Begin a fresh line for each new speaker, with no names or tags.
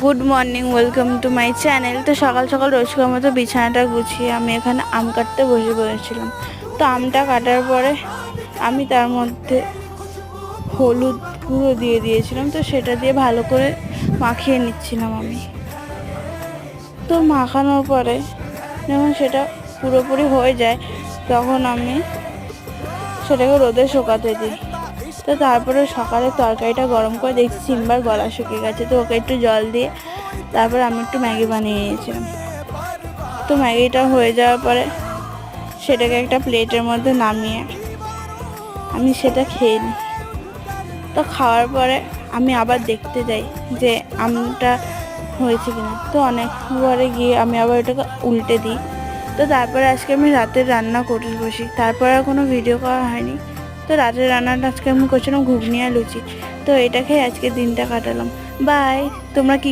Good morning, welcome to my channel. তো সকাল সকাল রোজকার মতো বিছানাটা গুছিয়ে আমি এখানে আম কাটতে বসে পড়েছিলাম। তো আমটা কাটার পরে আমি তার মধ্যে হলুদ গুঁড়ো দিয়ে দিয়েছিলাম, তো সেটা দিয়ে ভালো করে মাখিয়ে নিচ্ছিলাম আমি। তো মাখানোর পরে যখন সেটা পুরোপুরি হয়ে যায় তখন আমি সেটাকে রোদে শুকাতে দিই। তো তারপরে সকালে তরকারিটা গরম করে দেখছি সিম্বার গলা শুকিয়ে গেছে, তো ওকে একটু জল দিয়ে তারপরে আমি একটু ম্যাগি বানিয়ে নিয়েছিলাম। তো ম্যাগিটা হয়ে যাওয়ার পরে সেটাকে একটা প্লেটের মধ্যে নামিয়ে আমি সেটা খেয়ে নিই। তো খাওয়ার পরে আমি আবার দেখতে যাই যে আমটা হয়েছে কিনা। তো অনেকবারে গিয়ে আমি আবার ওটাকে উল্টে দিই। তো তারপরে আজকে আমি রাতের রান্না করে বসি, তারপরে আর কোনো ভিডিও করা হয়নি। তো রাতের রান্নাটা আজকে আমি করছিলাম ঘুগনি আর লুচি। তো এটা খেয়ে আজকে দিনটা কাটালাম। বাই। তোমরা কি